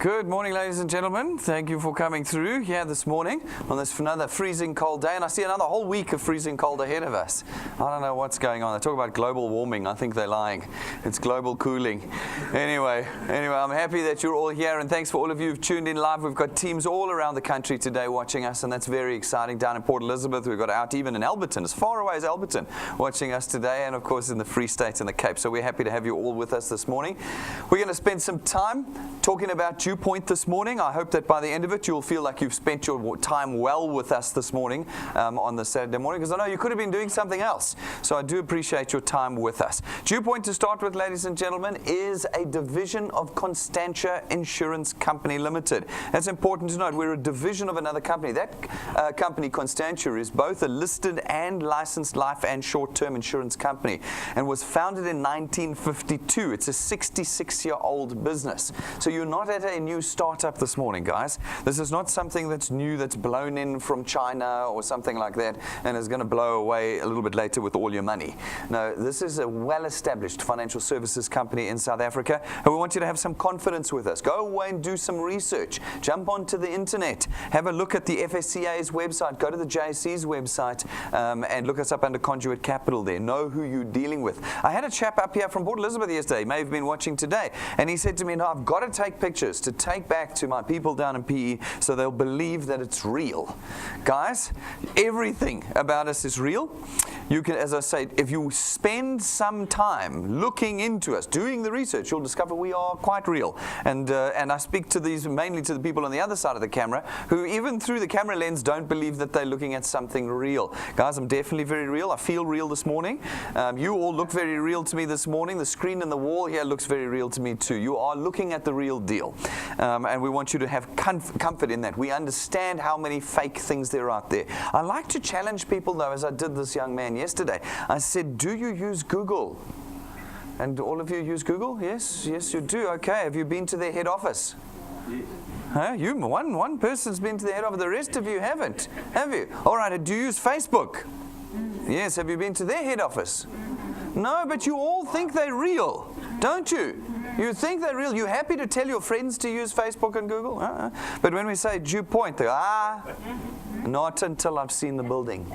Good morning, ladies and gentlemen. Thank you for coming through here this morning on this another freezing cold day. And I see another whole week of freezing cold ahead of us. I don't know what's going on. They talk about global warming. I think they're lying. It's global cooling. Anyway, I'm happy that you're all here. And thanks for all of you who've tuned in live. We've got teams all around the country today watching us. And that's very exciting. Down in Port Elizabeth, we've got out even in Alberton, as far away as Alberton, watching us today. And of course in the Free State and the Cape. So we're happy to have you all with us this morning. We're going to spend some time talking about DuePoint this morning. I hope that by the end of it, you'll feel like you've spent your time well with us this morning on the Saturday morning, because I know you could have been doing something else. So I do appreciate your time with us. DuePoint, to start with, ladies and gentlemen, is a division of Constantia Insurance Company Limited. That's important to note. We're a division of another company. That company, Constantia, is both a listed and licensed life and short-term insurance company and was founded in 1952. It's a 66-year-old business. So you're not at a new startup this morning, guys. This is not something that's new, that's blown in from China or something like that and is going to blow away a little bit later with all your money. No, this is a well-established financial services company in South Africa, and we want you to have some confidence with us. Go away and do some research. Jump onto the internet. Have a look at the FSCA's website. Go to the JSC's website and look us up under Conduit Capital there. Know who you're dealing with. I had a chap up here from Port Elizabeth yesterday. He may have been watching today, and he said to me, no, I've got to take pictures to take back to my people down in PE so they'll believe that it's real. Guys, everything about us is real. You can, as I say, if you spend some time looking into us, doing the research, you'll discover we are quite real. And I speak to these mainly to the people on the other side of the camera who even through the camera lens don't believe that they're looking at something real. Guys, I'm definitely very real. I feel real this morning. You all look very real to me this morning. The screen and the wall here looks very real to me too. You are looking at the real deal. And we want you to have comfort in that. We understand how many fake things there are out there. I like to challenge people, though, as I did this young man yesterday. I said, do you use Google? And all of you use Google? Yes, you do. Okay, have you been to their head office? Yes. Huh? One person's been to the head office. The rest of you haven't, have you? All right, do you use Facebook? Yes, have you been to their head office? No, but you all think they're real, don't you? You think they're real. You're happy to tell your friends to use Facebook and Google. But when we say DuePoint, they go, not until I've seen the building.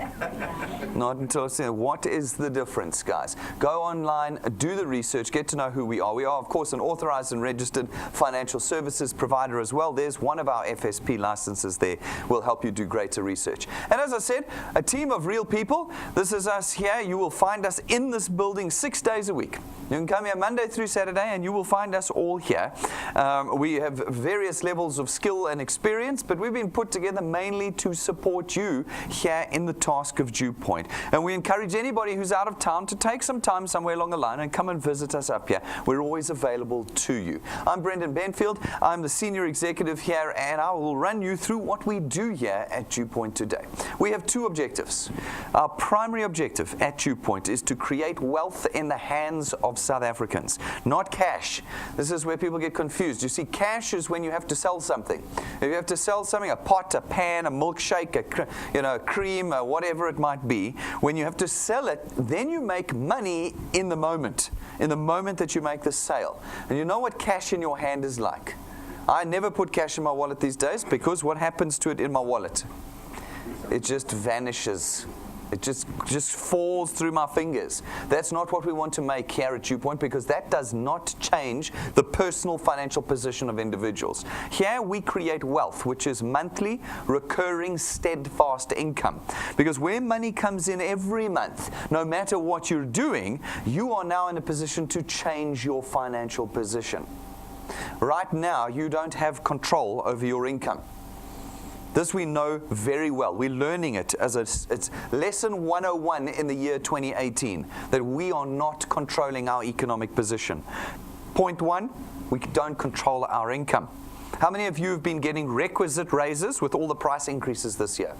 Not until I've seen it. What is the difference, guys? Go online, do the research, get to know who we are. We are, of course, an authorized and registered financial services provider as well. There's one of our FSP licenses there. We'll help you do greater research. And as I said, a team of real people. This is us here. You will find us in this building 6 days a week. You can come here Monday through Saturday and you will find us all here. We have various levels of skill and experience, but we've been put together mainly to support you here in the task of DuePoint. And we encourage anybody who's out of town to take some time somewhere along the line and come and visit us up here. We're always available to you. I'm Brendan Benfield. I'm the senior executive here, and I will run you through what we do here at DuePoint today. We have two objectives. Our primary objective at DuePoint is to create wealth in the hands of South Africans, not cash. This is where people get confused. You see, cash is when you have to sell something. If you have to sell something, a pot, a pan, a milkshake, a cream, whatever it might be, when you have to sell it, then you make money in the moment that you make the sale. And you know what cash in your hand is like. I never put cash in my wallet these days, because what happens to it in my wallet? It just vanishes. It just falls through my fingers. That's not what we want to make here at DuePoint, because that does not change the personal financial position of individuals. Here we create wealth, which is monthly, recurring, steadfast income. Because where money comes in every month, no matter what you're doing, you are now in a position to change your financial position. Right now, you don't have control over your income. This we know very well. We're learning it as it's lesson 101 in the year 2018, that we are not controlling our economic position. Point one, we don't control our income. How many of you have been getting requisite raises with all the price increases this year?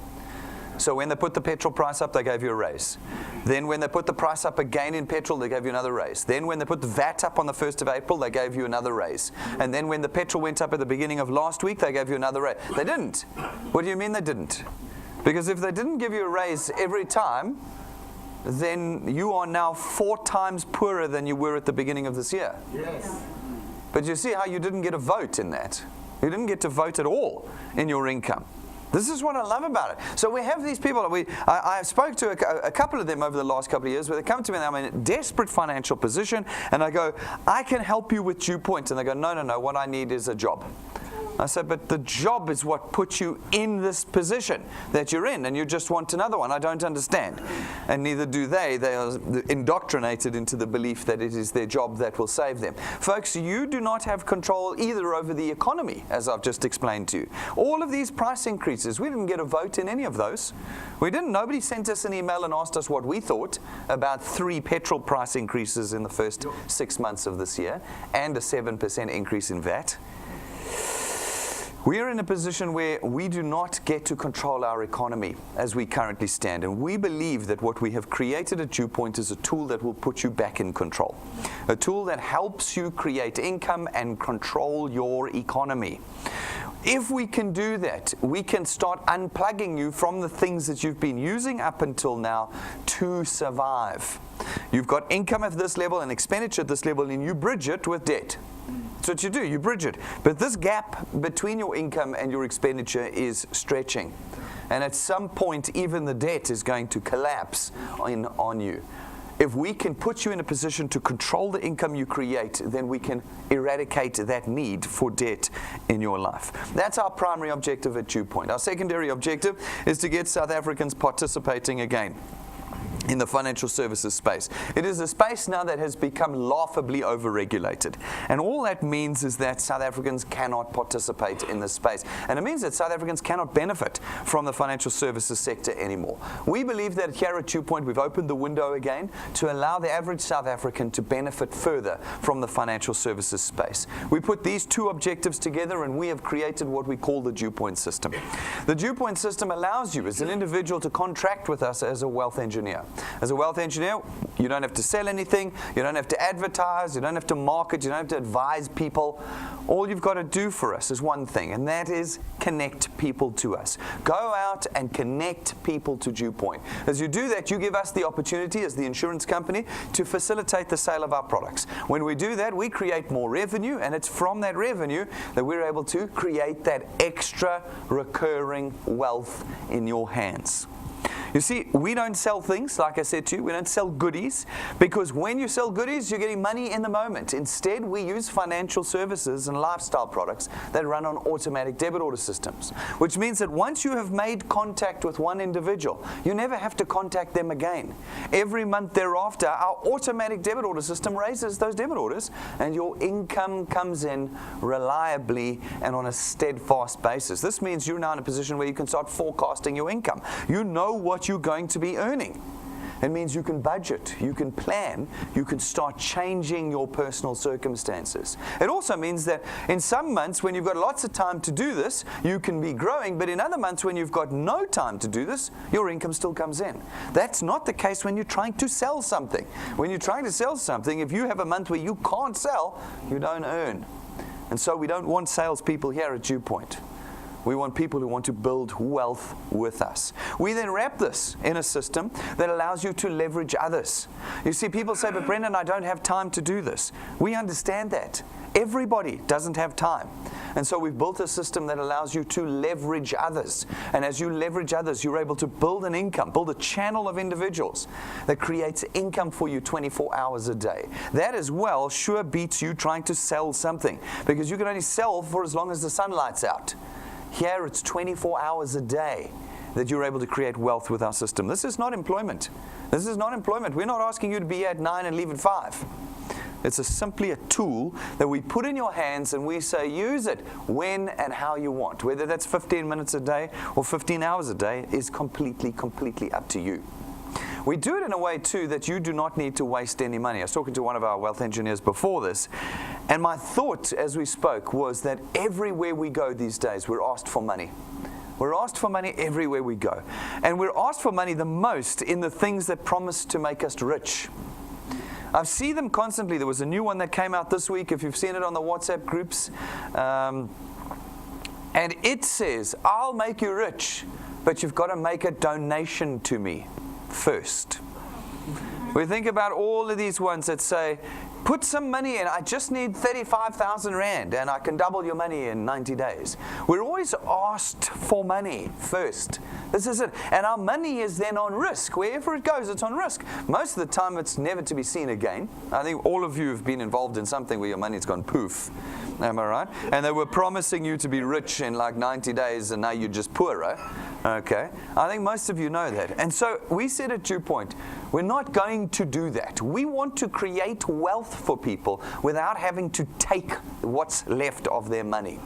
So when they put the petrol price up, they gave you a raise. Then when they put the price up again in petrol, they gave you another raise. Then when they put the VAT up on the 1st of April, they gave you another raise. And then when the petrol went up at the beginning of last week, they gave you another raise. They didn't. What do you mean they didn't? Because if they didn't give you a raise every time, then you are now 4 times poorer than you were at the beginning of this year. Yes. But you see how you didn't get a vote in that? You didn't get to vote at all in your income. This is what I love about it. So we have these people. I spoke to a couple of them over the last couple of years where they come to me and I'm in a desperate financial position and I go, I can help you with DuePoint. And they go, no, what I need is a job. I said, but the job is what puts you in this position that you're in, and you just want another one. I don't understand. And neither do they. They are indoctrinated into the belief that it is their job that will save them. Folks, you do not have control either over the economy, as I've just explained to you. All of these price increases, we didn't get a vote in any of those. We didn't. Nobody sent us an email and asked us what we thought about 3 petrol price increases in the first 6 months of this year and a 7% increase in VAT. We are in a position where we do not get to control our economy as we currently stand. And we believe that what we have created at DuePoint is a tool that will put you back in control. A tool that helps you create income and control your economy. If we can do that, we can start unplugging you from the things that you've been using up until now to survive. You've got income at this level and expenditure at this level, and you bridge it with debt. That's what you do, you bridge it. But this gap between your income and your expenditure is stretching. And at some point, even the debt is going to collapse on you. If we can put you in a position to control the income you create, then we can eradicate that need for debt in your life. That's our primary objective at DuePoint. Our secondary objective is to get South Africans participating again in the financial services space. It is a space now that has become laughably overregulated. And all that means is that South Africans cannot participate in this space. And it means that South Africans cannot benefit from the financial services sector anymore. We believe that here at DuePoint, we've opened the window again to allow the average South African to benefit further from the financial services space. We put these two objectives together and we have created what we call the DuePoint system. The DuePoint system allows you as an individual to contract with us as a wealth engineer. As a wealth engineer, you don't have to sell anything, you don't have to advertise, you don't have to market, you don't have to advise people. All you've got to do for us is one thing, and that is connect people to us. Go out and connect people to DuePoint. As you do that, you give us the opportunity as the insurance company to facilitate the sale of our products. When we do that, we create more revenue, and it's from that revenue that we're able to create that extra recurring wealth in your hands. You see, we don't sell things, like I said to you, we don't sell goodies, because when you sell goodies, you're getting money in the moment. Instead, we use financial services and lifestyle products that run on automatic debit order systems, which means that once you have made contact with one individual, you never have to contact them again. Every month thereafter, our automatic debit order system raises those debit orders, and your income comes in reliably and on a steadfast basis. This means you're now in a position where you can start forecasting your income. You know what you're going to be earning. It means you can budget, you can plan, you can start changing your personal circumstances. It also means that in some months when you've got lots of time to do this, you can be growing, but in other months when you've got no time to do this, your income still comes in. That's not the case when you're trying to sell something. When you're trying to sell something, if you have a month where you can't sell, you don't earn. And so we don't want salespeople here at DuePoint. We want people who want to build wealth with us. We then wrap this in a system that allows you to leverage others. You see, people say, but Brendan, I don't have time to do this. We understand that. Everybody doesn't have time. And so we've built a system that allows you to leverage others. And as you leverage others, you're able to build an income, build a channel of individuals that creates income for you 24 hours a day. That as well sure beats you trying to sell something, because you can only sell for as long as the sun lights out. Here it's 24 hours a day that you're able to create wealth with our system. This is not employment. This is not employment. We're not asking you to be here at 9 and leave at 5. It's simply a tool that we put in your hands and we say use it when and how you want. Whether that's 15 minutes a day or 15 hours a day is completely up to you. We do it in a way, too, that you do not need to waste any money. I was talking to one of our wealth engineers before this, and my thought as we spoke was that everywhere we go these days, we're asked for money. We're asked for money everywhere we go. And we're asked for money the most in the things that promise to make us rich. I see them constantly. There was a new one that came out this week, if you've seen it on the WhatsApp groups. And it says, I'll make you rich, but you've got to make a donation to me first. We think about all of these ones that say, Put some money in. I just need 35,000 Rand and I can double your money in 90 days. We're always asked for money first. This is it. And our money is then on risk. Wherever it goes, it's on risk. Most of the time, it's never to be seen again. I think all of you have been involved in something where your money's gone poof. Am I right? And they were promising you to be rich in like 90 days and now you're just poorer. Okay. I think most of you know that. And so we said at DuePoint, we're not going to do that. We want to create wealth for people without having to take what's left of their money.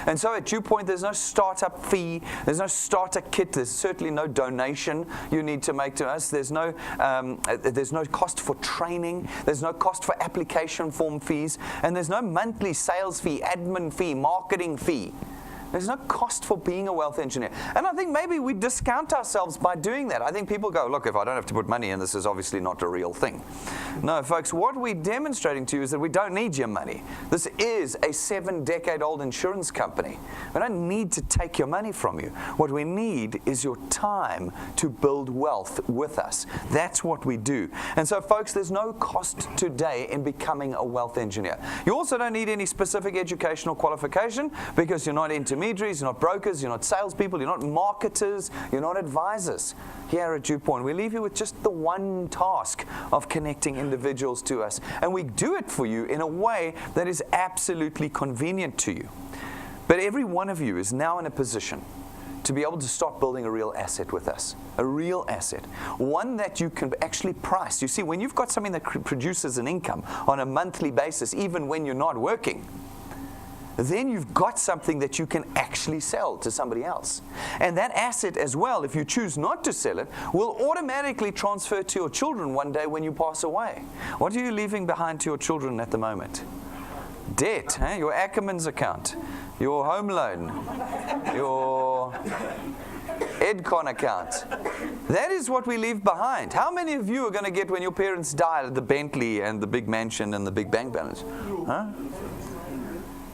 And so at DuePoint, there's no startup fee. There's no starter kit. There's certainly no donation you need to make to us. There's no cost for training. There's no cost for application form fees. And there's no monthly sales fee, admin fee, marketing fee. There's no cost for being a wealth engineer. And I think maybe we discount ourselves by doing that. I think people go, look, if I don't have to put money in, this is obviously not a real thing. No, folks, what we're demonstrating to you is that we don't need your money. This is a 7-decade-old insurance company. We don't need to take your money from you. What we need is your time to build wealth with us. That's what we do. And so, folks, there's no cost today in becoming a wealth engineer. You also don't need any specific educational qualification because you're not intermediaries, you're not brokers, you're not salespeople, you're not marketers, you're not advisors. Here at DuePoint, we leave you with just the one task of connecting individuals to us. And we do it for you in a way that is absolutely convenient to you. But every one of you is now in a position to be able to start building a real asset with us. A real asset. One that you can actually price. You see, when you've got something that produces an income on a monthly basis, even when you're not working, then you've got something that you can actually sell to somebody else. And that asset as well, if you choose not to sell it, will automatically transfer to your children one day when you pass away. What are you leaving behind to your children at the moment? Debt, your Ackerman's account, your home loan, your Edcon account. That is what we leave behind. How many of you are going to get when your parents died the Bentley and the big mansion and the big bank balance? Huh?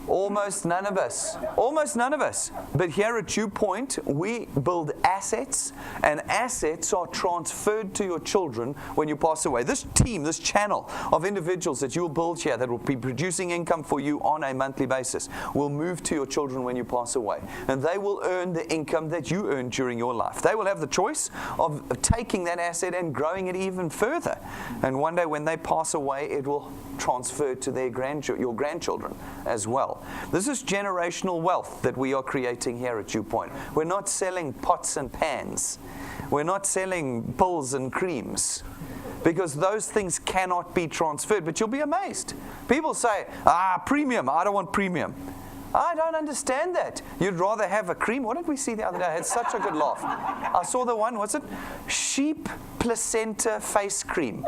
Almost none of us. Almost none of us. But here at DuePoint, we build assets, and assets are transferred to your children when you pass away. This team, this channel of individuals that you'll build here that will be producing income for you on a monthly basis will move to your children when you pass away. And they will earn the income that you earned during your life. They will have the choice of taking that asset and growing it even further. And one day when they pass away, it will transfer to their your grandchildren as well. This is generational wealth that we are creating here at DuePoint. We're not selling pots and pans. We're not selling pills and creams, because those things cannot be transferred. But you'll be amazed. People say, premium, I don't want premium. I don't understand that. You'd rather have a cream. What did we see the other day? I had such a good laugh. I saw the one, what's it? Sheep placenta face cream.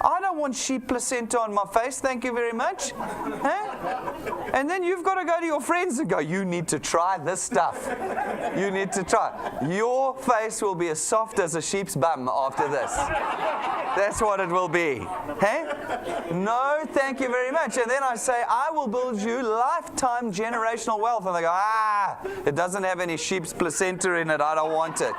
I don't want sheep placenta on my face, thank you very much. Huh? And then you've got to go to your friends and go, you need to try this stuff. You need to try. Your face will be as soft as a sheep's bum after this. That's what it will be. Hey? No, thank you very much. And then I say, I will build you lifetime generational wealth. And they go, it doesn't have any sheep's placenta in it. I don't want it.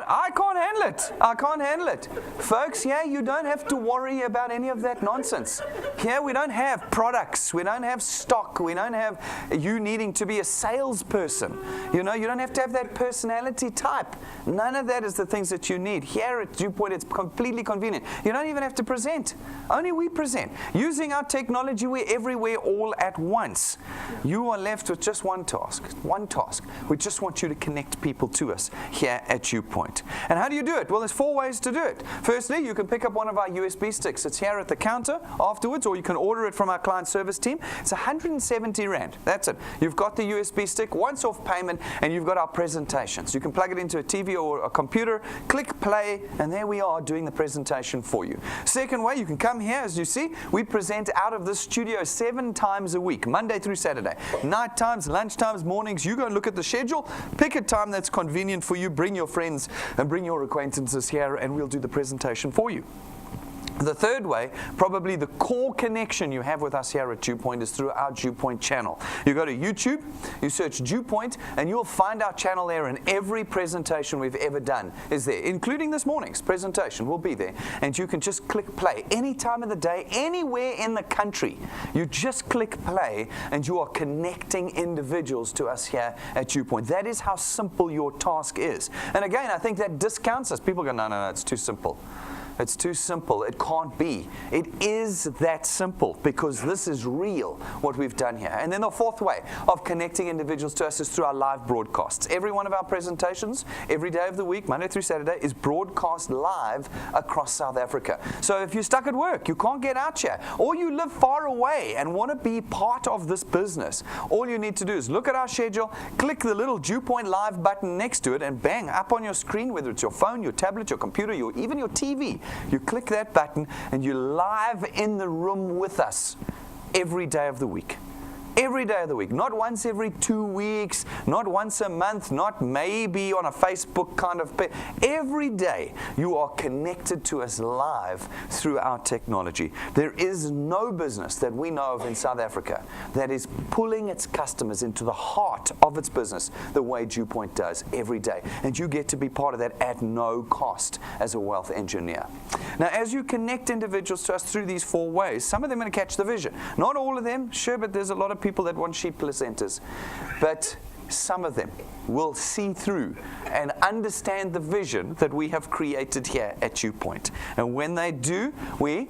I can't handle it. I can't handle it. Folks, here you don't have to worry about any of that nonsense. Here we don't have products. We don't have stock. We don't have you needing to be a salesperson. You know, you don't have to have that personality type. None of that is the things that you need. Here at DuePoint, it's completely convenient. You don't even have to present. Only we present. Using our technology, we're everywhere all at once. You are left with just one task. One task. We just want you to connect people to us here at DuePoint. And how do you do it? Well, there's 4 ways to do it. Firstly, you can pick up one of our USB sticks. It's here at the counter afterwards, or you can order it from our client service team. It's 170 Rand. That's it. You've got the USB stick, once-off payment, and you've got our presentations. You can plug it into a TV or a computer, click play, and there we are doing the presentation for you. Second way, you can come here. As you see, we present out of this studio 7 times a week, Monday through Saturday. Night times, lunch times, mornings. You go and look at the schedule, pick a time that's convenient for you, bring your friends and bring your acquaintances here, and we'll do the presentation for you. The third way, probably the core connection you have with us here at DuePoint, is through our DuePoint channel. You go to YouTube, you search DuePoint, and you'll find our channel there, and every presentation we've ever done is there, including this morning's presentation will be there. And you can just click play any time of the day, anywhere in the country. You just click play, and you are connecting individuals to us here at DuePoint. That is how simple your task is. And again, I think that discounts us. People go, no, it's too simple. It's too simple. It can't be. It is that simple, because this is real, what we've done here. And then the fourth way of connecting individuals to us is through our live broadcasts. Every one of our presentations, every day of the week, Monday through Saturday, is broadcast live across South Africa. So if you're stuck at work, you can't get out here, or you live far away and want to be part of this business, all you need to do is look at our schedule, click the little DuePoint Live button next to it, and bang, up on your screen, whether it's your phone, your tablet, your computer, even your TV, you click that button and you're live in the room with us every day of the week. Every day of the week, not once every 2 weeks, not once a month, not maybe on a Facebook kind of page. Every day you are connected to us live through our technology. There is no business that we know of in South Africa that is pulling its customers into the heart of its business the way DuePoint does every day. And you get to be part of that at no cost as a wealth engineer. Now, as you connect individuals to us through these four ways, some of them are going to catch the vision. Not all of them, sure, but there's a lot of people that want sheep placentas, but some of them will see through and understand the vision that we have created here at DuePoint. And when they do, we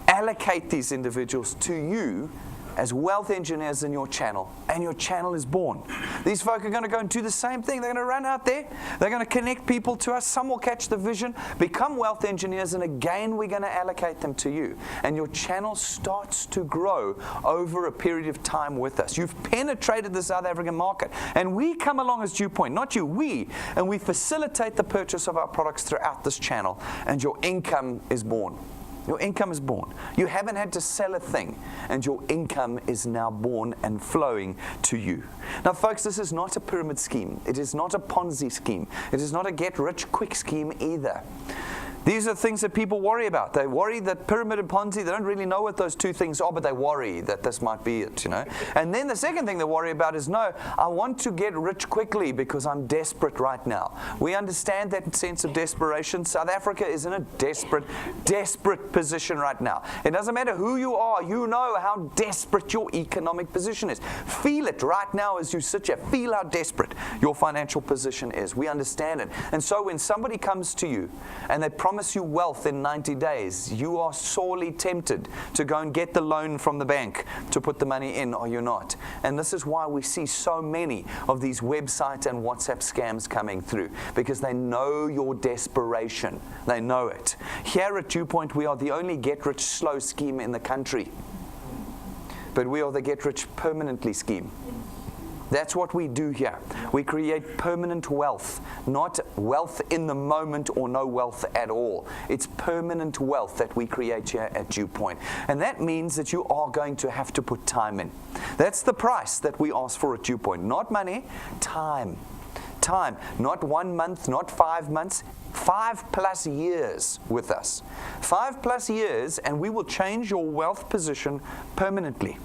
allocate these individuals to you as wealth engineers in your channel, and your channel is born. These folk are going to go and do the same thing. They're going to run out there. They're going to connect people to us. Some will catch the vision, become wealth engineers, and again, we're going to allocate them to you. And your channel starts to grow over a period of time with us. You've penetrated the South African market, and we come along as DuePoint, not you, we, and we facilitate the purchase of our products throughout this channel, and your income is born. Your income is born. You haven't had to sell a thing, and your income is now born and flowing to you. Now, folks, this is not a pyramid scheme. It is not a Ponzi scheme. It is not a get-rich-quick scheme either. These are things that people worry about. They worry that pyramid and Ponzi, they don't really know what those two things are, but they worry that this might be it, you know. And then the second thing they worry about is, no, I want to get rich quickly because I'm desperate right now. We understand that sense of desperation. South Africa is in a desperate position right now. It doesn't matter who you are, you know how desperate your economic position is. Feel it right now as you sit here. Feel how desperate your financial position is. We understand it. And so when somebody comes to you and they promise you wealth in 90 days, you are sorely tempted to go and get the loan from the bank to put the money in, or you're not. And this is why we see so many of these website and WhatsApp scams coming through, because they know your desperation. They know it. Here at DuePoint, we are the only get-rich-slow scheme in the country, but we are the get-rich permanently scheme. That's what we do here. We create permanent wealth, not wealth in the moment or no wealth at all. It's permanent wealth that we create here at DuePoint. And that means that you are going to have to put time in. That's the price that we ask for at DuePoint. Not money, time. Time. Not 1 month, not 5 months. 5+ years with us. 5+ years, and we will change your wealth position permanently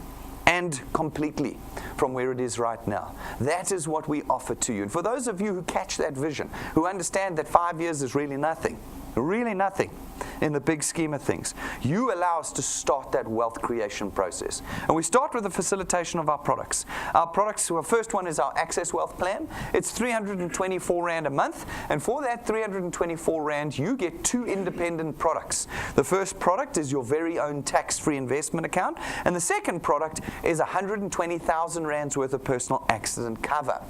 and completely from where it is right now. That is what we offer to you. And for those of you who catch that vision, who understand that 5 years is really nothing in the big scheme of things, you allow us to start that wealth creation process. And we start with the facilitation of our products. Our products, well, first one is our Access Wealth Plan. It's 324 Rand a month, and for that 324 Rand, you get 2 independent products. The first product is your very own tax-free investment account, and the second product is 120,000 Rands worth of personal accident cover.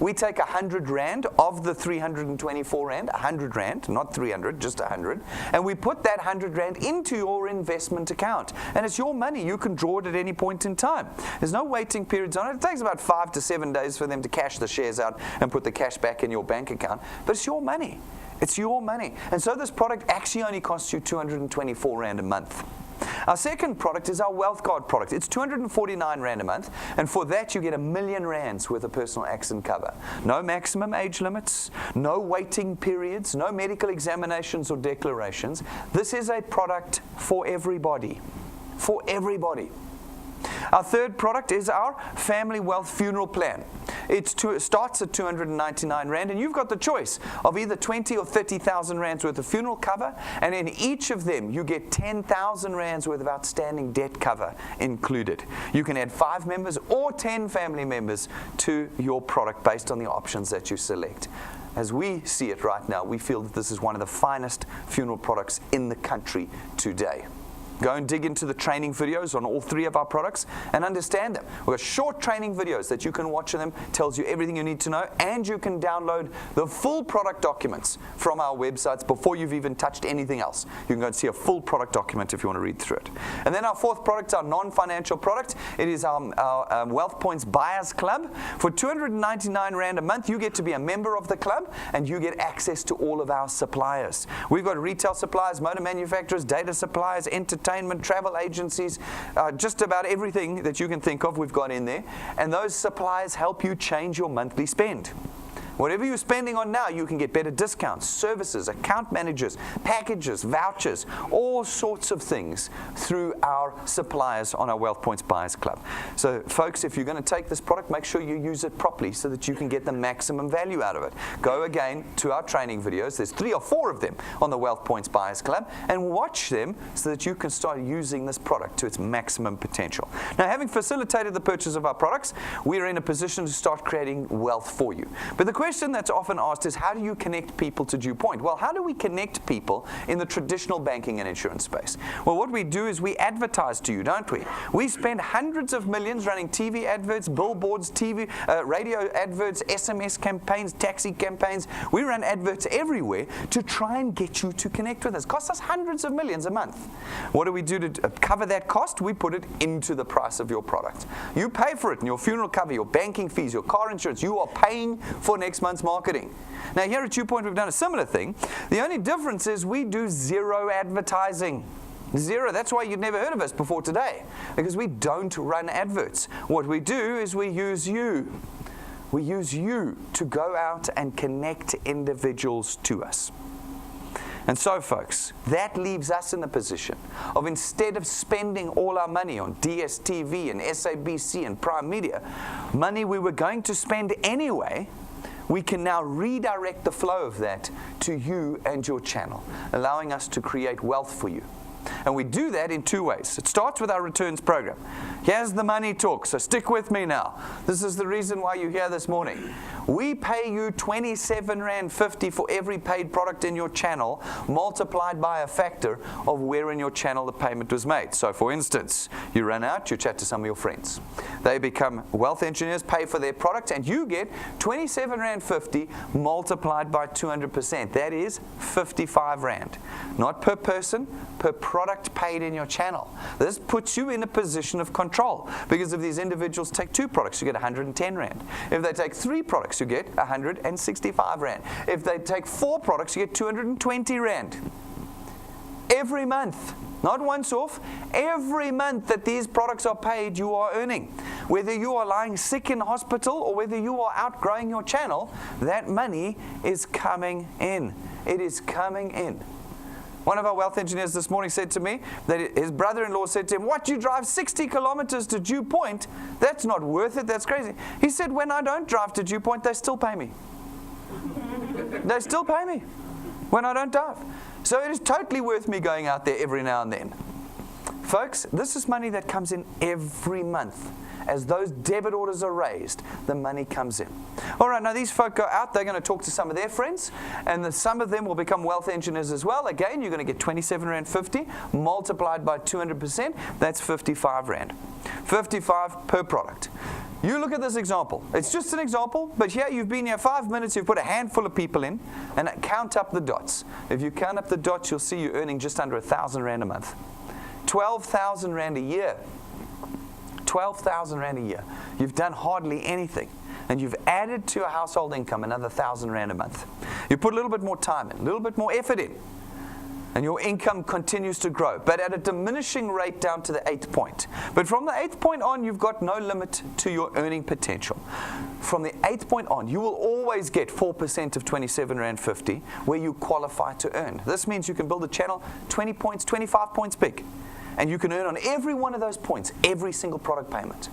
We take 100 Rand of the 324 Rand, 100 Rand, not 300, just 100, and we put that 100 Rand into your investment account. And it's your money. You can draw it at any point in time. There's no waiting periods on it. It takes about 5 to 7 days for them to cash the shares out and put the cash back in your bank account. But it's your money. It's your money. And so this product actually only costs you 224 Rand a month. Our second product is our Wealth Guard product. It's 249 Rand a month, and for that you get R1,000,000 worth of personal accident cover. No maximum age limits, no waiting periods, no medical examinations or declarations. This is a product for everybody. For everybody. Our third product is our Family Wealth Funeral Plan. It starts at 299 Rand, and you've got the choice of either 20 or 30,000 Rands worth of funeral cover, and in each of them you get 10,000 Rands worth of outstanding debt cover included. You can add 5 members or 10 family members to your product based on the options that you select. As we see it right now, we feel that this is one of the finest funeral products in the country today. Go and dig into the training videos on all 3 of our products and understand them. We've got short training videos that you can watch them, tells you everything you need to know, and you can download the full product documents from our websites before you've even touched anything else. You can go and see a full product document if you want to read through it. And then our fourth product, our non-financial product, it is our Wealth Points Buyers Club. For 299 Rand a month, you get to be a member of the club, and you get access to all of our suppliers. We've got retail suppliers, motor manufacturers, data suppliers, entertainment, travel agencies, just about everything that you can think of we've got in there. And those suppliers help you change your monthly spend. Whatever you're spending on now, you can get better discounts, services, account managers, packages, vouchers, all sorts of things through our suppliers on our Wealth Points Buyers Club. So folks, if you're going to take this product, make sure you use it properly so that you can get the maximum value out of it. Go again to our training videos. There's 3 or 4 of them on the Wealth Points Buyers Club, and watch them so that you can start using this product to its maximum potential. Now, having facilitated the purchase of our products, we're in a position to start creating wealth for you. But the question that's often asked is, how do you connect people to DuePoint? Well, how do we connect people in the traditional banking and insurance space? Well, what we do is we advertise to you, don't we? We spend hundreds of millions running TV adverts, billboards, radio adverts, SMS campaigns, taxi campaigns. We run adverts everywhere to try and get you to connect with us. It costs us hundreds of millions a month. What do we do to cover that cost? We put it into the price of your product. You pay for it in your funeral cover, your banking fees, your car insurance. You are paying for next month's marketing. Now, here at DuePoint, we've done a similar thing. The only difference is we do 0 advertising. 0. That's why you'd never heard of us before today, because we don't run adverts. What we do is we use you. We use you to go out and connect individuals to us. And so, folks, that leaves us in the position of, instead of spending all our money on DSTV and SABC and Prime Media, money we were going to spend anyway, we can now redirect the flow of that to you and your channel, allowing us to create wealth for you. And we do that in 2 ways. It starts with our returns program. Here's the money talk, so stick with me now. This is the reason why you're here this morning. We pay you 27.50 Rand for every paid product in your channel, multiplied by a factor of where in your channel the payment was made. So for instance, you run out, you chat to some of your friends. They become wealth engineers, pay for their product, and you get 27.50 Rand multiplied by 200%. That is 55 Rand. Not per person, per product paid in your channel. This puts you in a position of control, because if these individuals take 2 products, you get 110 Rand. If they take 3 products, you get 165 Rand. If they take 4 products, you get 220 Rand. Every month, not once off, every month that these products are paid, you are earning. Whether you are lying sick in hospital or whether you are outgrowing your channel, that money is coming in. It is coming in. One of our wealth engineers this morning said to me that his brother-in-law said to him, "What, you drive 60 kilometers to DuePoint? That's not worth it, that's crazy." He said, "When I don't drive to DuePoint, they still pay me." They still pay me when I don't drive. So it is totally worth me going out there every now and then. Folks, this is money that comes in every month. As those debit orders are raised, the money comes in. All right, now these folk go out, they're going to talk to some of their friends, and some of them will become wealth engineers as well. Again, you're going to get 27.50 Rand multiplied by 200%. That's 55 Rand. 55 per product. You look at this example. It's just an example, but here you've been here 5 minutes, you've put a handful of people in, and count up the dots. If you count up the dots, you'll see you're earning just under 1,000 Rand a month. 12,000 Rand a year. 12,000 Rand a year. You've done hardly anything, and you've added to your household income another 1,000 Rand a month. You put a little bit more time in, a little bit more effort in. and your income continues to grow, but at a diminishing rate down to the 8th point. But from the 8th point on, you've got no limit to your earning potential. From the 8th point on, you will always get 4% of 27 Rand 50 where you qualify to earn. This means you can build a channel 20 points, 25 points big, and you can earn on every one of those points, every single product payment.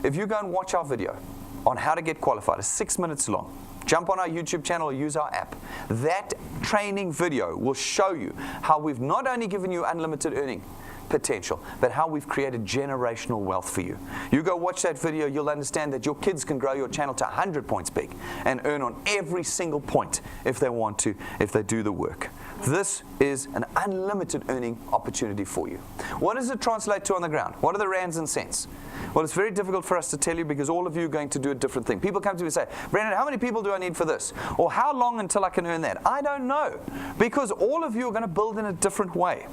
If you go and watch our video on how to get qualified, it's 6 minutes long. Jump on our YouTube channel or use our app. That training video will show you how we've not only given you unlimited earning potential, but how we've created generational wealth for you. You go watch that video, you'll understand that your kids can grow your channel to 100 points big and earn on every single point if they want to, if they do the work. This is an unlimited earning opportunity for you. What does it translate to on the ground? What are the rands and cents? Well, it's very difficult for us to tell you because all of you are going to do a different thing. People come to me and say, Brendan, how many people do I need for this? Or how long until I can earn that? I don't know, because all of you are going to build in a different way.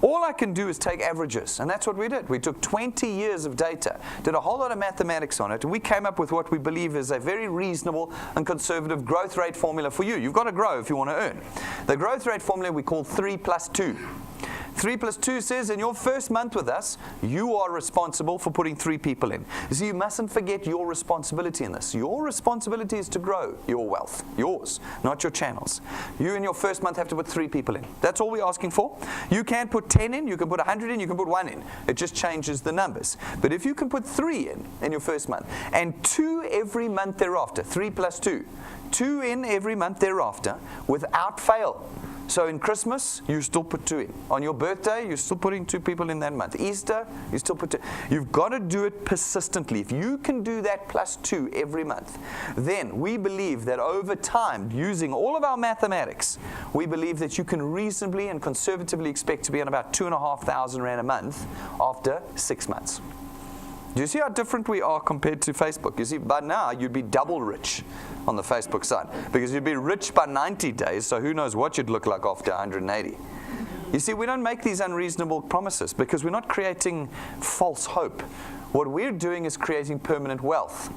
All I can do is take averages, and that's what we did. We took 20 years of data, did a whole lot of mathematics on it, and we came up with what we believe is a very reasonable and conservative growth rate formula for you. You've got to grow if you want to earn. The growth rate formula we call 3 plus 2. 3 plus 2 says in your first month with us, you are responsible for putting 3 people in. So you mustn't forget your responsibility in this. Your responsibility is to grow your wealth, yours, not your channels. You in your first month have to put 3 people in. That's all we're asking for. You can put 10 in, you can put 100 in, you can put 1 in. It just changes the numbers. But if you can put 3 in your first month, and 2 every month thereafter, 3 plus 2, 2 in every month thereafter, without fail. So in Christmas, you still put 2 in. On your birthday, you're still putting 2 people in that month. Easter, you still put 2. You've got to do it persistently. If you can do that plus 2 every month, then we believe that over time, using all of our mathematics, we believe that you can reasonably and conservatively expect to be on about 2,500 Rand a month after 6 months. Do you see how different we are compared to Facebook? You see, by now, you'd be double rich on the Facebook side because you'd be rich by 90 days, so who knows what you'd look like after 180. You see, we don't make these unreasonable promises because we're not creating false hope. What we're doing is creating permanent wealth.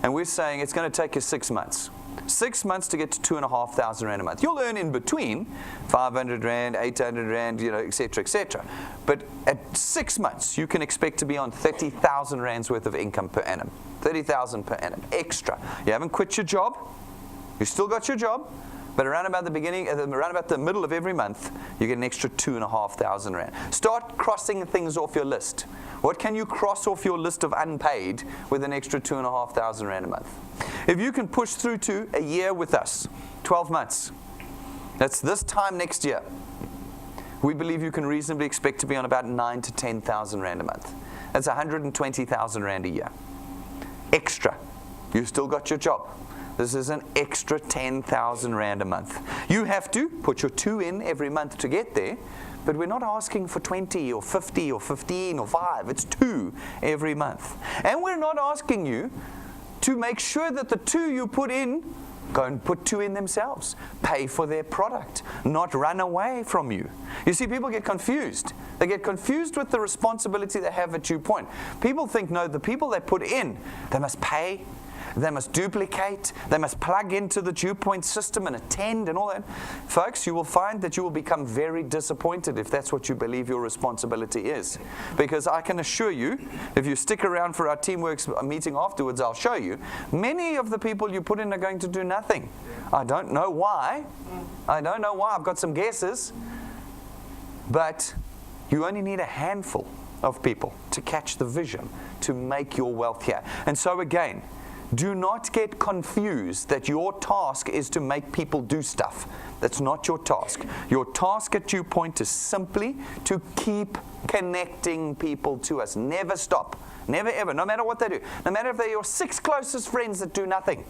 And we're saying it's going to take you 6 months. 6 months to get to 2,500 Rand a month. You'll earn in between 500 Rand, 800 Rand, et cetera, et cetera. But at 6 months, you can expect to be on 30,000 Rands worth of income per annum. 30,000 per annum, extra. You haven't quit your job. You still got your job. But around about the beginning, around about the middle of every month, you get an extra 2,500 Rand. Start crossing things off your list. What can you cross off your list of unpaid with an extra 2,500 Rand a month? If you can push through to a year with us, 12 months, that's this time next year, we believe you can reasonably expect to be on about 9,000 to 10,000 Rand a month. That's 120,000 Rand a year. Extra. You still got your job. This is an extra 10,000 Rand a month. You have to put your 2 in every month to get there, but we're not asking for 20 or 50 or 15 or 5. It's 2 every month. And we're not asking you to make sure that the 2 you put in go and put 2 in themselves. Pay for their product, not run away from you. You see, people get confused. They get confused with the responsibility they have at DuePoint. People think, no, the people they put in, they must pay. They must duplicate. They must plug into the DuePoint system and attend and all that. Folks, you will find that you will become very disappointed if that's what you believe your responsibility is. Because I can assure you, if you stick around for our Teamworks meeting afterwards, I'll show you, many of the people you put in are going to do nothing. I don't know why. I don't know why. I've got some guesses. But you only need a handful of people to catch the vision, to make your wealth here. And so again, do not get confused that your task is to make people do stuff. That's not your task. Your task at DuePoint is simply to keep connecting people to us. Never stop. Never ever. No matter what they do. No matter if they're your 6 closest friends that do nothing.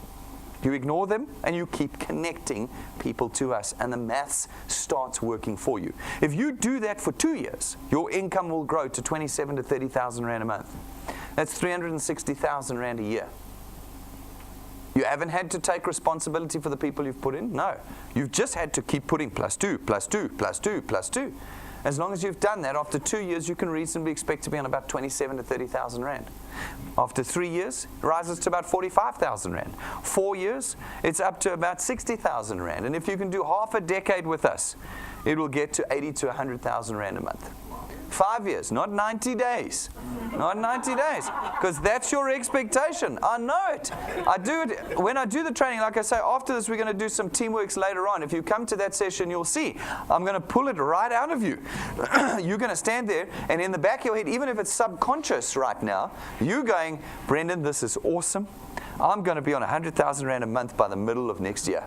You ignore them and you keep connecting people to us, and the maths starts working for you. If you do that for 2 years, your income will grow to 27 to 30,000 Rand a month. That's 360,000 Rand a year. You haven't had to take responsibility for the people you've put in? No. You've just had to keep putting plus 2, plus 2, plus 2, plus 2. As long as you've done that, after 2 years, you can reasonably expect to be on about 27 to 30,000 Rand. After 3 years, it rises to about 45,000 Rand. 4 years, it's up to about 60,000 Rand. And if you can do half a decade with us, it will get to 80 to 100,000 Rand a month. 5 years, not 90 days. Not 90 days. Because that's your expectation. I know it. I do it when I do the training. Like I say, after this, we're going to do some teamworks later on. If you come to that session, you'll see. I'm going to pull it right out of you. You're going to stand there, and in the back of your head, even if it's subconscious right now, you're going, Brendan, this is awesome. I'm going to be on 100,000 Rand a month by the middle of next year.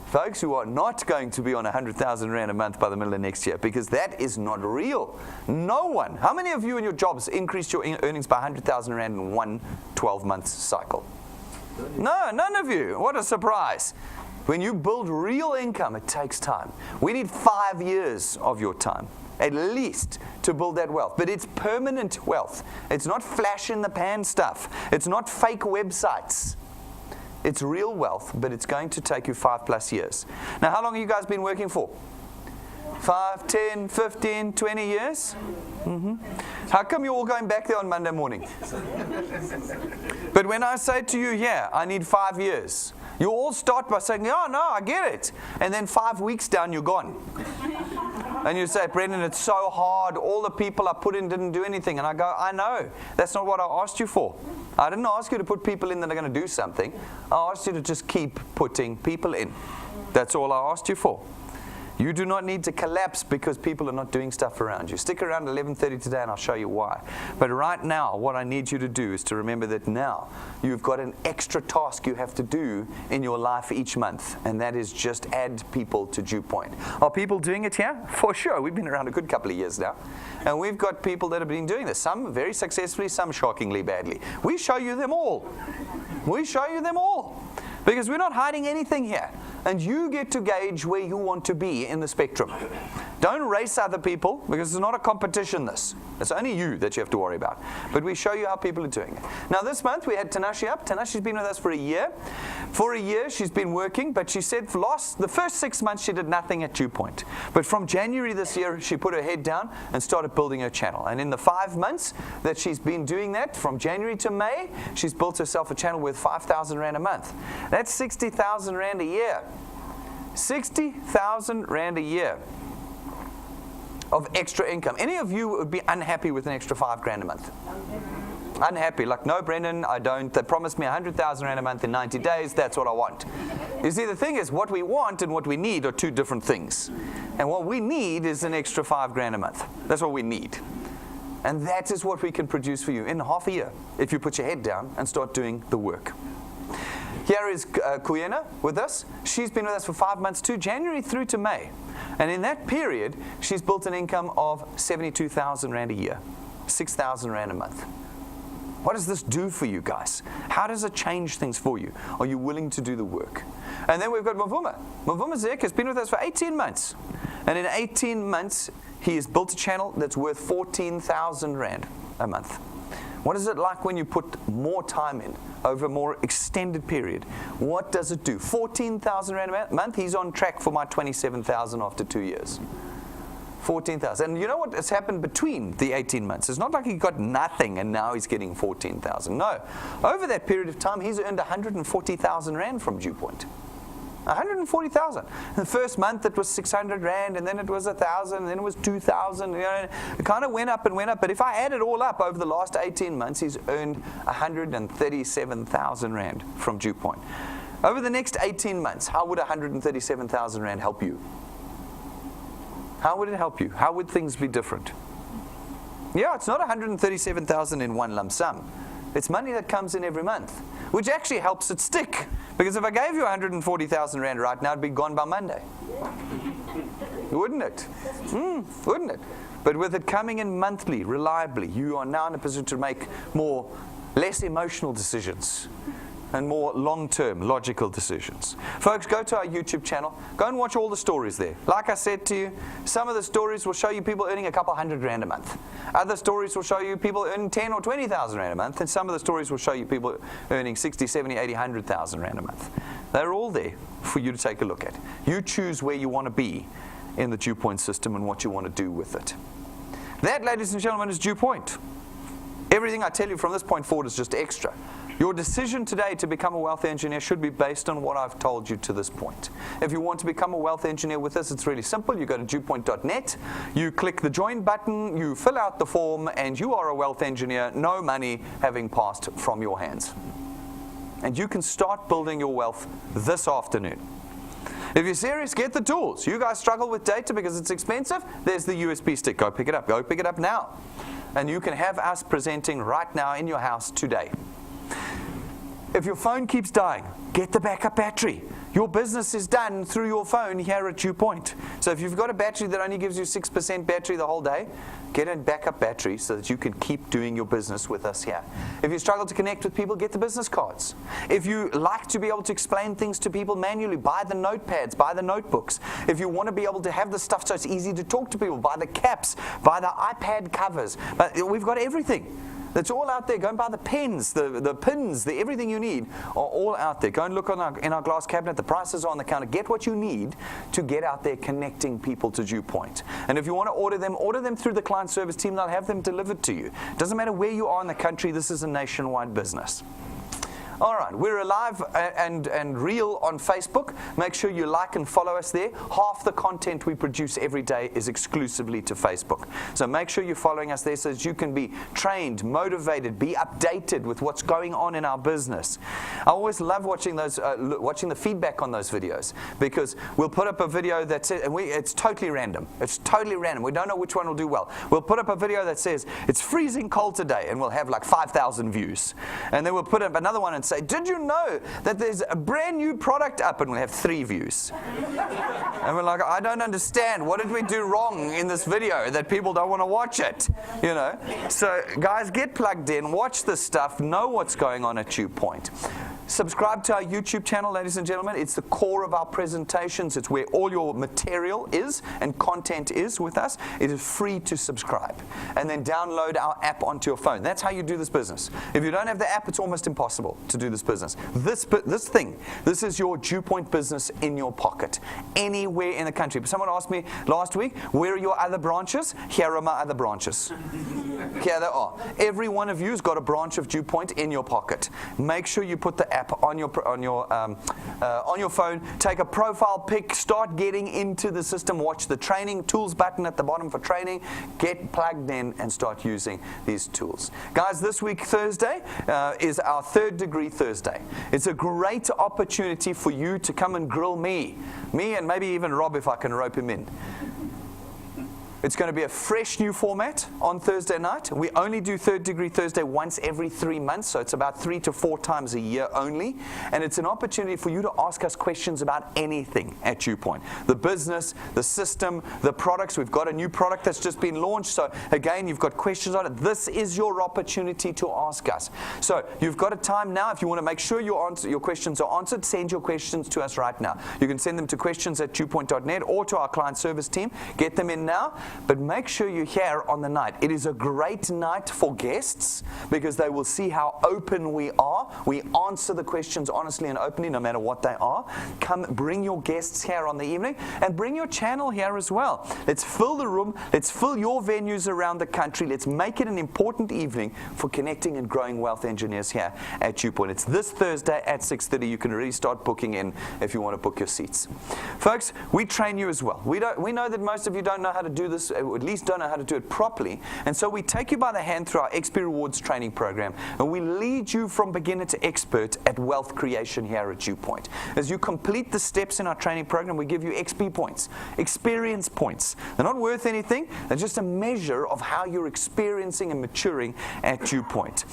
Folks who are not going to be on 100,000 Rand a month by the middle of next year, because that is not real. No one. How many of you in your jobs increased your earnings by 100,000 Rand in one 12-month cycle? No, none of you. What a surprise. When you build real income, it takes time. We need 5 years of your time, at least, to build that wealth. But it's permanent wealth. It's not flash in the pan stuff. It's not fake websites. It's real wealth, but it's going to take you 5+ years. Now, how long have you guys been working for? 5, 10, 15, 20 years? How come you're all going back there on Monday morning? But when I say to you, yeah, I need 5 years, you all start by saying, oh, no, I get it. And then 5 weeks down, you're gone. And you say, Brendan, it's so hard. All the people I put in didn't do anything. And I go, I know. That's not what I asked you for. I didn't ask you to put people in that are going to do something. I asked you to just keep putting people in. That's all I asked you for. You do not need to collapse because people are not doing stuff around you. Stick around 11:30 today and I'll show you why. But right now, what I need you to do is to remember that now you've got an extra task you have to do in your life each month, and that is just add people to DuePoint. Are people doing it here? For sure. We've been around a good couple of years now. And we've got people that have been doing this. Some very successfully, some shockingly badly. We show you them all. We show you them all. Because we're not hiding anything here. And you get to gauge where you want to be in the spectrum. Don't race other people, because it's not a competition, this. It's only you that you have to worry about. But we show you how people are doing it. Now, this month we had Tanashi up. Tanashi's been with us for a year. For a year, she's been working, but she said the first 6 months she did nothing at DuePoint. But from January this year, she put her head down and started building her channel. And in the 5 months that she's been doing that, from January to May, she's built herself a channel worth 5,000 Rand a month. That's 60,000 Rand a year. 60,000 Rand a year of extra income. Any of you would be unhappy with an extra 5 grand a month? Unhappy, like, no, Brendan, I don't. They promised me 100,000 Rand a month in 90 days. That's what I want. You see, the thing is, what we want and what we need are two different things. And what we need is an extra 5 grand a month. That's what we need. And that is what we can produce for you in half a year if you put your head down and start doing the work. Here is Kuyena with us. She's been with us for 5 months too, January through to May. And in that period, she's built an income of 72,000 Rand a year, 6,000 Rand a month. What does this do for you guys? How does it change things for you? Are you willing to do the work? And then we've got Mavuma. Mavuma Zek has been with us for 18 months. And in 18 months, he has built a channel that's worth 14,000 Rand a month. What is it like when you put more time in over a more extended period? What does it do? 14,000 Rand a month. He's on track for my 27,000 after 2 years. 14,000. And you know what has happened between the 18 months? It's not like he got nothing and now he's getting 14,000. No. Over that period of time, he's earned 140,000 Rand from DuePoint. 140,000. The first month it was 600 Rand, and then it was 1,000, and then it was 2,000. You know, it kind of went up and went up. But if I add it all up over the last 18 months, he's earned 137,000 Rand from DuePoint. Over the next 18 months, how would 137,000 Rand help you? How would it help you? How would things be different? Yeah, it's not 137,000 in one lump sum. It's money that comes in every month, which actually helps it stick. Because if I gave you 140,000 Rand right now, it'd be gone by Monday. Wouldn't it? Wouldn't it? But with it coming in monthly, reliably, you are now in a position to make less emotional decisions and more long-term, logical decisions. Folks, go to our YouTube channel. Go and watch all the stories there. Like I said to you, some of the stories will show you people earning a couple hundred Rand a month. Other stories will show you people earning 10 or 20,000 Rand a month. And some of the stories will show you people earning 60, 70, 80, 100,000 Rand a month. They're all there for you to take a look at. You choose where you want to be in the DuePoint system and what you want to do with it. That, ladies and gentlemen, is DuePoint. Everything I tell you from this point forward is just extra. Your decision today to become a wealth engineer should be based on what I've told you to this point. If you want to become a wealth engineer with us, it's really simple. You go to DuePoint.net, you click the join button, you fill out the form, and you are a wealth engineer, no money having passed from your hands. And you can start building your wealth this afternoon. If you're serious, get the tools. You guys struggle with data because it's expensive, there's the USB stick. Go pick it up. Go pick it up now. And you can have us presenting right now in your house today. If your phone keeps dying, get the backup battery. Your business is done through your phone here at DuePoint. So if you've got a battery that only gives you 6% battery the whole day, get a backup battery so that you can keep doing your business with us here. If you struggle to connect with people, get the business cards. If you like to be able to explain things to people manually, buy the notepads, buy the notebooks. If you want to be able to have the stuff so it's easy to talk to people, buy the caps, buy the iPad covers. But we've got everything. It's all out there. Go and buy the pens, the pins, everything you need are all out there. Go and look in our glass cabinet. The prices are on the counter. Get what you need to get out there connecting people to DuePoint. And if you want to order them through the client service team. They'll have them delivered to you. Doesn't matter where you are in the country. This is a nationwide business. All right, we're alive and real on Facebook. Make sure you like and follow us there. Half the content we produce every day is exclusively to Facebook. So make sure you're following us there so that you can be trained, motivated, be updated with what's going on in our business. I always love watching those, watching the feedback on those videos, because we'll put up a video that says, and it's totally random. It's totally random. We don't know which one will do well. We'll put up a video that says, it's freezing cold today, and we'll have like 5,000 views. And then we'll put up another one and say, did you know that there's a brand new product up, and we'll have 3 views. And we're like, I don't understand. What did we do wrong in this video that people don't want to watch it? You know? So guys, get plugged in, watch this stuff, know what's going on at DuePoint. Subscribe to our YouTube channel, ladies and gentlemen. It's the core of our presentations. It's where all your material is and content is with us. It is free to subscribe. And then download our app onto your phone. That's how you do this business. If you don't have the app, it's almost impossible to do this business. This is your DuePoint business in your pocket, anywhere in the country. Someone asked me last week, where are your other branches? Here are my other branches. Here they are. Every one of you has got a branch of DuePoint in your pocket. Make sure you put the app on your phone. Take a profile pic. Start getting into the system. Watch the training tools button at the bottom for training. Get plugged in and start using these tools, guys. This week, Thursday, is our 3rd Degree Thursday. It's a great opportunity for you to come and grill me, and maybe even Rob if I can rope him in. It's going to be a fresh new format on Thursday night. We only do 3rd Degree Thursday once every 3 months, so it's about 3 to 4 times a year only. And it's an opportunity for you to ask us questions about anything at DuePoint. The business, the system, the products. We've got a new product that's just been launched, so again, you've got questions on it. This is your opportunity to ask us. So you've got a time now. If you want to make sure your questions are answered, send your questions to us right now. You can send them to questions@DuePoint.net or to our client service team. Get them in now. But make sure you're here on the night. It is a great night for guests because they will see how open we are. We answer the questions honestly and openly, no matter what they are. Come, bring your guests here on the evening and bring your channel here as well. Let's fill the room. Let's fill your venues around the country. Let's make it an important evening for connecting and growing wealth engineers here at DuePoint. It's this Thursday at 6:30. You can really start booking in if you want to book your seats. Folks, we train you as well. We know that most of you don't know how to do this, or at least don't know how to do it properly. And so we take you by the hand through our XP Rewards training program, and we lead you from beginner to expert at wealth creation here at DuePoint. As you complete the steps in our training program, we give you XP points, experience points. They're not worth anything. They're just a measure of how you're experiencing and maturing at DuePoint.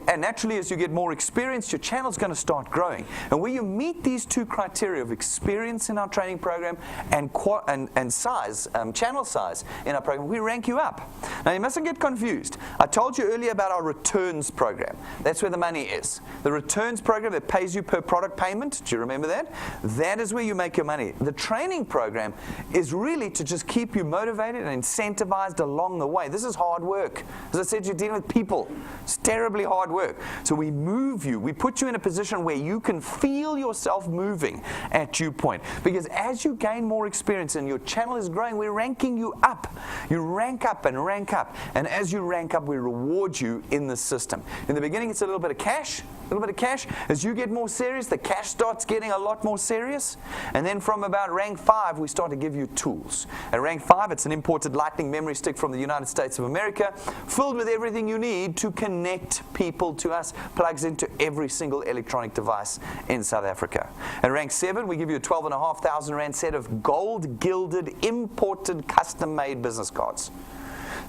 And naturally, as you get more experience, your channel's going to start growing. And where you meet these 2 criteria of experience in our training program and size, channel size in our program, we rank you up. Now, you mustn't get confused. I told you earlier about our returns program. That's where the money is. The returns program that pays you per product payment. Do you remember that? That is where you make your money. The training program is really to just keep you motivated and incentivized along the way. This is hard work. As I said, you're dealing with people. It's terribly hard work. So we move you. We put you in a position where you can feel yourself moving at DuePoint. Because as you gain more experience and your channel is growing, we're ranking you up. You rank up and rank up. And as you rank up, we reward you in the system. In the beginning, it's a little bit of cash. As you get more serious, the cash starts getting a lot more serious. And then from about rank 5, we start to give you tools. At rank 5, it's an imported lightning memory stick from the United States of America, filled with everything you need to connect people to us, plugs into every single electronic device in South Africa. At rank 7, we give you a 12,500 Rand set of gold-gilded, imported, custom-made business cards.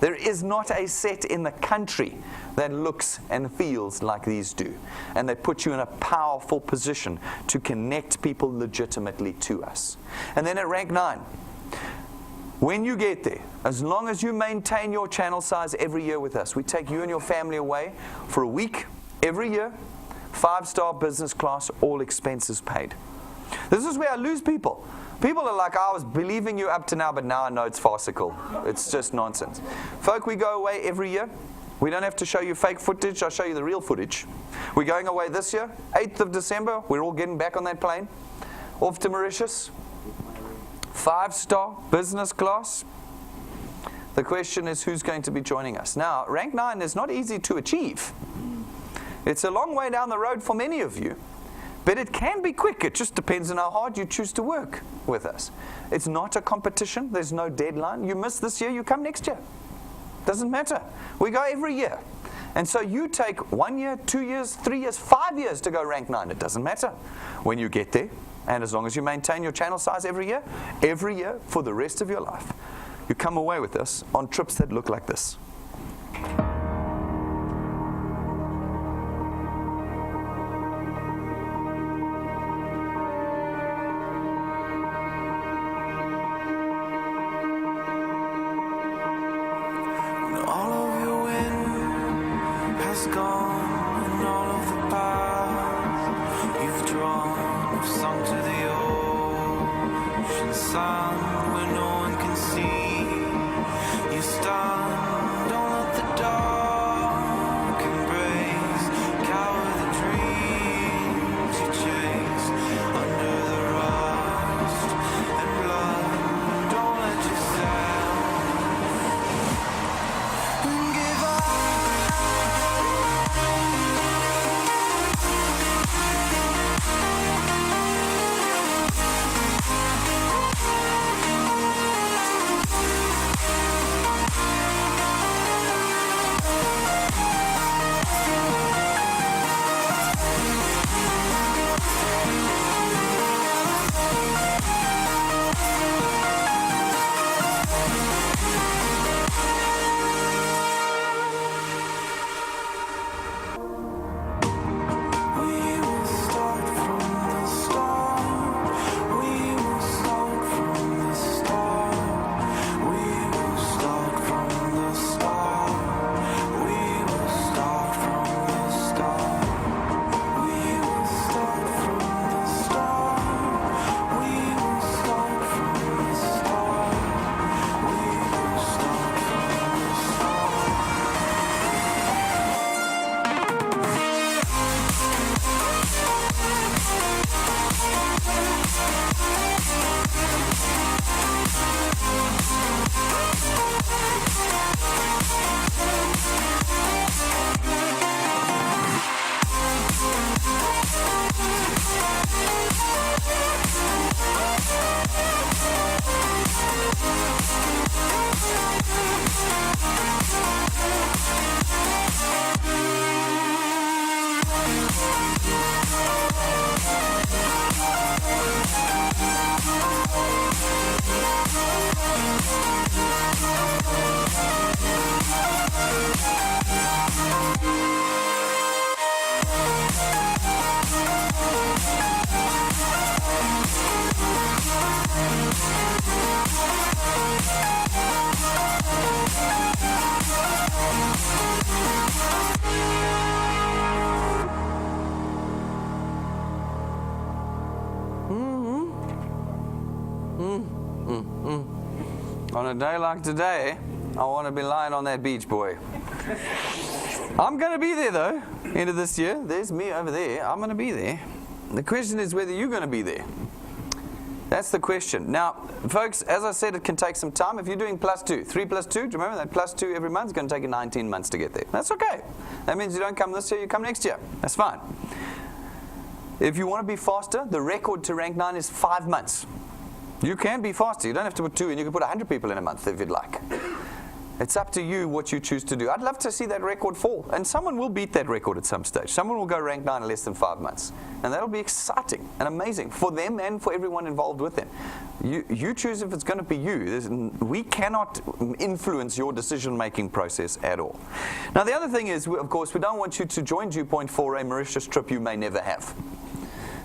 There is not a set in the country that looks and feels like these do. And they put you in a powerful position to connect people legitimately to us. And then at rank 9, when you get there, as long as you maintain your channel size every year with us, we take you and your family away for a week every year, 5-star business class, all expenses paid. This is where I lose people. People are like, I was believing you up to now, but now I know it's farcical. It's just nonsense. Folk, we go away every year. We don't have to show you fake footage. I'll show you the real footage. We're going away this year, 8th of December. We're all getting back on that plane, off to Mauritius. 5-star business class. The question is, who's going to be joining us? Now, rank 9 is not easy to achieve. It's a long way down the road for many of you. But it can be quick. It just depends on how hard you choose to work with us. It's not a competition. There's no deadline. You miss this year, you come next year. Doesn't matter. We go every year. And so you take 1 year, 2 years, 3 years, 5 years to go rank 9. It doesn't matter when you get there. And as long as you maintain your channel size every year for the rest of your life, you come away with us on trips that look like this. On a day like today, I want to be lying on that beach, boy. I'm going to be there, though, end of this year. There's me over there. I'm going to be there. The question is whether you're going to be there. That's the question. Now, folks, as I said, it can take some time. If you're doing +2, 3 + 2, do you remember that +2 every month is going to take you 19 months to get there? That's okay. That means you don't come this year, you come next year. That's fine. If you want to be faster, the record to rank 9 is 5 months. You can be faster. You don't have to put 2 in. You can put 100 people in a month if you'd like. It's up to you what you choose to do. I'd love to see that record fall. And someone will beat that record at some stage. Someone will go rank 9 in less than 5 months. And that'll be exciting and amazing for them and for everyone involved with them. You choose if it's going to be you. We cannot influence your decision-making process at all. Now, the other thing is, of course, we don't want you to join DuePoint for a Mauritius trip you may never have.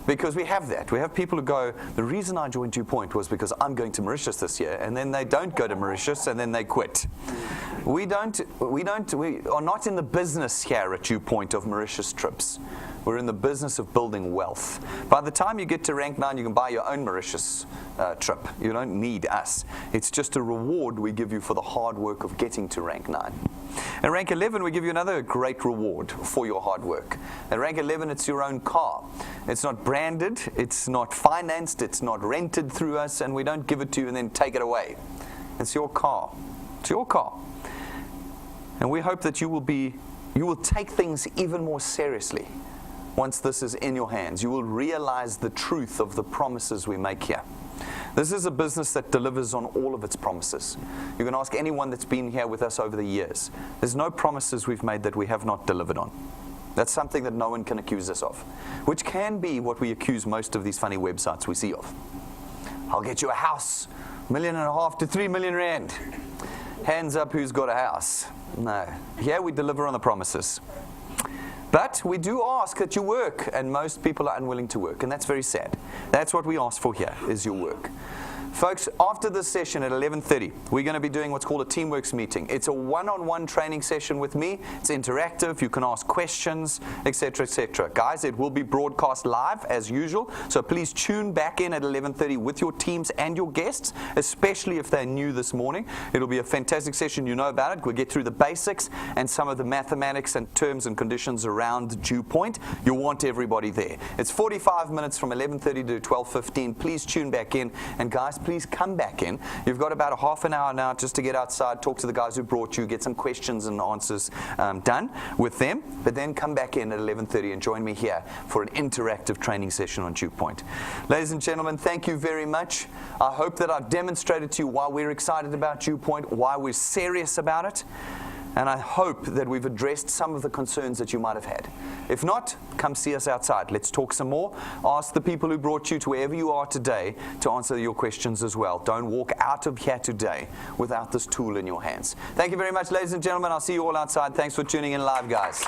Because we have that. We have people who go, the reason I joined DuePoint was because I'm going to Mauritius this year, and then they don't go to Mauritius, and then they quit. We are not in the business here at DuePoint of Mauritius trips. We're in the business of building wealth. By the time you get to rank 9, you can buy your own Mauritius trip. You don't need us. It's just a reward we give you for the hard work of getting to rank 9. At rank 11, we give you another great reward for your hard work. At rank 11, it's your own car. It's not branded, it's not financed, it's not rented through us, and we don't give it to you and then take it away. It's your car. It's your car. And we hope that you will take things even more seriously once this is in your hands. You will realize the truth of the promises we make here. This is a business that delivers on all of its promises. You can ask anyone that's been here with us over the years. There's no promises we've made that we have not delivered on. That's something that no one can accuse us of, which can be what we accuse most of these funny websites we see of. I'll get you a house, $1.5 million to 3 million rand. Hands up who's got a house. No. Here we deliver on the promises. But we do ask that you work, and most people are unwilling to work, and that's very sad. That's what we ask for here, is your work. Folks, after this session at 11:30, we're going to be doing what's called a Teamworks meeting. It's a one-on-one training session with me. It's interactive. You can ask questions, etc., etc. Guys, it will be broadcast live as usual, so please tune back in at 11:30 with your teams and your guests, especially if they're new this morning. It'll be a fantastic session. You know about it. We'll get through the basics and some of the mathematics and terms and conditions around DuePoint. You'll want everybody there. It's 45 minutes from 11:30 to 12:15. Please tune back in, and guys, please come back in. You've got about a half an hour now just to get outside, talk to the guys who brought you, get some questions and answers done with them, but then come back in at 11:30 and join me here for an interactive training session on DuePoint. Ladies and gentlemen, thank you very much. I hope that I've demonstrated to you why we're excited about DuePoint, why we're serious about it. And I hope that we've addressed some of the concerns that you might have had. If not, come see us outside. Let's talk some more. Ask the people who brought you to wherever you are today to answer your questions as well. Don't walk out of here today without this tool in your hands. Thank you very much, ladies and gentlemen. I'll see you all outside. Thanks for tuning in live, guys.